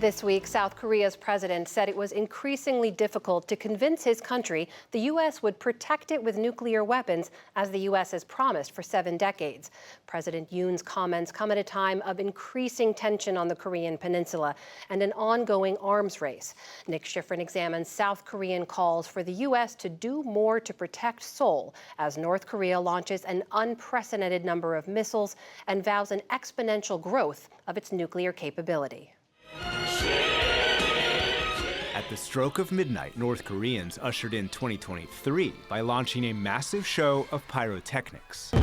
This week, South Korea's president said it was increasingly difficult to convince his country the U.S. would protect it with nuclear weapons, as the U.S. has promised for 7 decades. President Yoon's comments come at a time of increasing tension on the Korean Peninsula and an ongoing arms race. Nick Schifrin examines South Korean calls for the U.S. to do more to protect Seoul as North Korea launches an unprecedented number of missiles and vows an exponential growth of its nuclear capability. At the stroke of midnight, North Koreans ushered in 2023 by launching a massive show of pyrotechnics.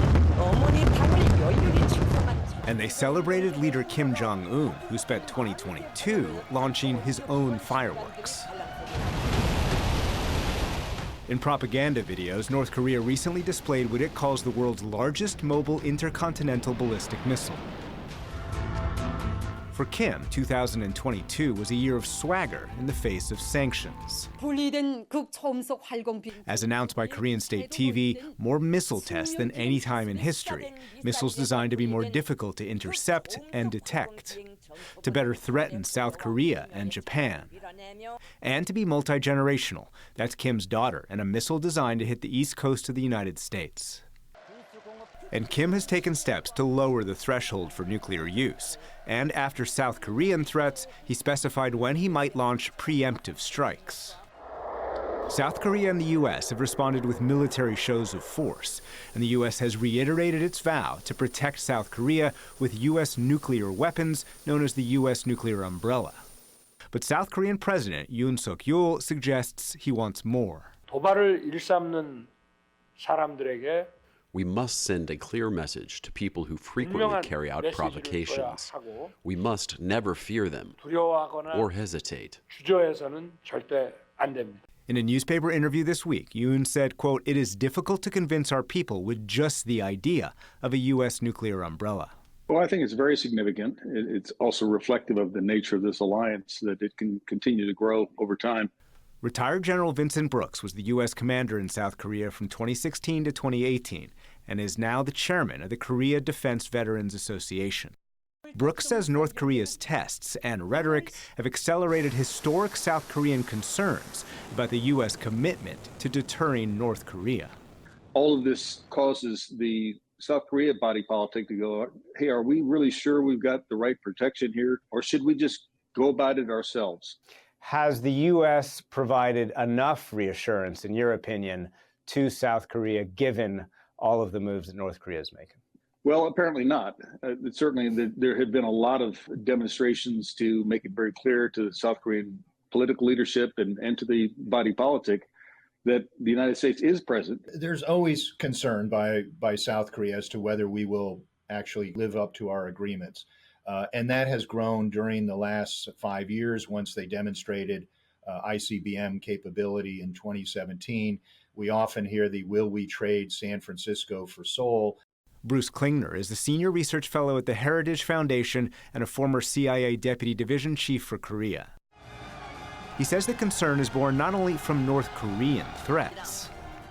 And they celebrated leader Kim Jong-un, who spent 2022 launching his own fireworks. In propaganda videos, North Korea recently displayed what it calls the world's largest mobile intercontinental ballistic missile. For Kim, 2022 was a year of swagger in the face of sanctions. As announced by Korean state TV, more missile tests than any time in history, missiles designed to be more difficult to intercept and detect, to better threaten South Korea and Japan, and to be multi-generational. That's Kim's daughter, and a missile designed to hit the east coast of the United States. And Kim has taken steps to lower the threshold for nuclear use. And after South Korean threats, he specified when he might launch preemptive strikes. South Korea and the U.S. have responded with military shows of force, and the U.S. has reiterated its vow to protect South Korea with U.S. nuclear weapons known as the U.S. nuclear umbrella. But South Korean President Yoon suggests he wants more. 도발을 일삼는 사람들에게 We must send a clear message to people who frequently carry out provocations. We must never fear them or hesitate. In a newspaper interview this week, Yoon said, quote, "It is difficult to convince our people with just the idea of a U.S. nuclear umbrella." Well, I think it's very significant. It's also reflective of the nature of this alliance, that it can continue to grow over time. Retired General Vincent Brooks was the U.S. commander in South Korea from 2016 to 2018 and is now the chairman of the Korea Defense Veterans Association. Brooks says North Korea's tests and rhetoric have accelerated historic South Korean concerns about the U.S. commitment to deterring North Korea. All of this causes the South Korea body politic to go, hey, are we really sure we've got the right protection here, or should we just go about it ourselves? Has the U.S. provided enough reassurance, in your opinion, to South Korea, given all of the moves that North Korea is making? Well, apparently not. Certainly, there have been a lot of demonstrations to make it very clear to the South Korean political leadership and to the body politic that the United States is present. There's always concern by South Korea as to whether we will actually live up to our agreements. And that has grown during the last 5 years once they demonstrated ICBM capability in 2017. We often hear the will we trade San Francisco for Seoul. Bruce Klingner is the senior research fellow at the Heritage Foundation and a former CIA deputy division chief for Korea. He says the concern is born not only from North Korean threats.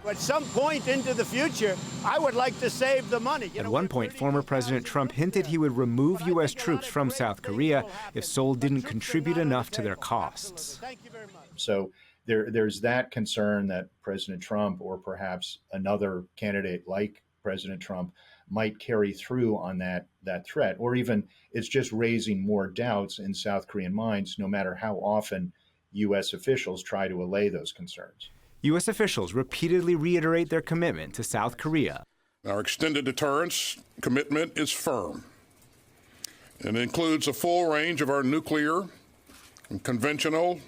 At some point into the future, I would like to save the money. At one point, former President Trump hinted he would remove U.S. troops from South Korea if Seoul didn't contribute enough to their costs. So there's that concern that President Trump, or perhaps another candidate like President Trump, might carry through on that threat, or even it's just raising more doubts in South Korean minds, no matter how often U.S. officials try to allay those concerns. U.S. officials repeatedly reiterate their commitment to South Korea. Our extended deterrence commitment is firm and includes a full range of our nuclear, and conventional,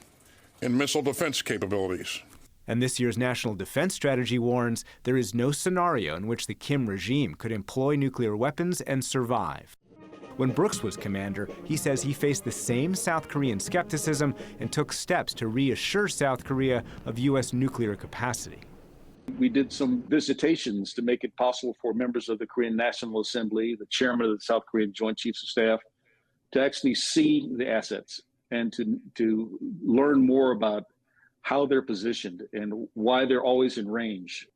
and missile defense capabilities. And this year's National Defense Strategy warns there is no scenario in which the Kim regime could employ nuclear weapons and survive. When Brooks was commander, he says he faced the same South Korean skepticism and took steps to reassure South Korea of U.S. nuclear capacity. We did some visitations to make it possible for members of the Korean National Assembly, the chairman of the South Korean Joint Chiefs of Staff, to actually see the assets and to learn more about how they're positioned and why they're always in range.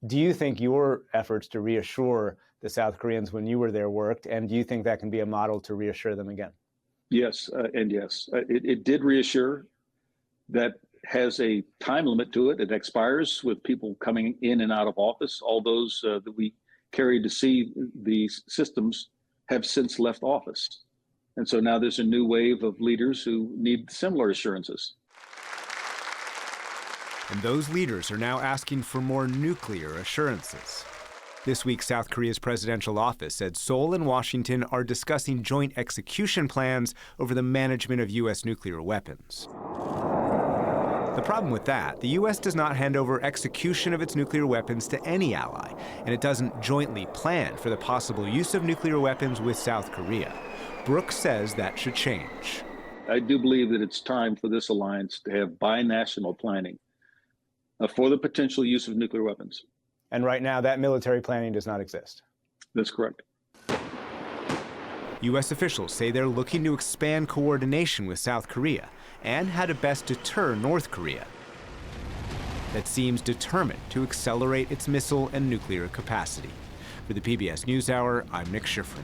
Do you think your efforts to reassure the South Koreans when you were there worked, and do you think that can be a model to reassure them again? Yes, and yes. It did reassure that has a time limit to it. It expires with people coming in and out of office. All those that we carried to see these systems have since left office. And so now there's a new wave of leaders who need similar assurances. And those leaders are now asking for more nuclear assurances. This week, South Korea's presidential office said Seoul and Washington are discussing joint execution plans over the management of U.S. nuclear weapons. The problem with that, the U.S. does not hand over execution of its nuclear weapons to any ally, and it doesn't jointly plan for the possible use of nuclear weapons with South Korea. Brooks says that should change. I do believe that it's time for this alliance to have binational planning for the potential use of nuclear weapons. And right now, that military planning does not exist. That's correct. U.S. officials say they're looking to expand coordination with South Korea and how to best deter North Korea, that seems determined to accelerate its missile and nuclear capacity. For the PBS NewsHour, I'm Nick Schifrin.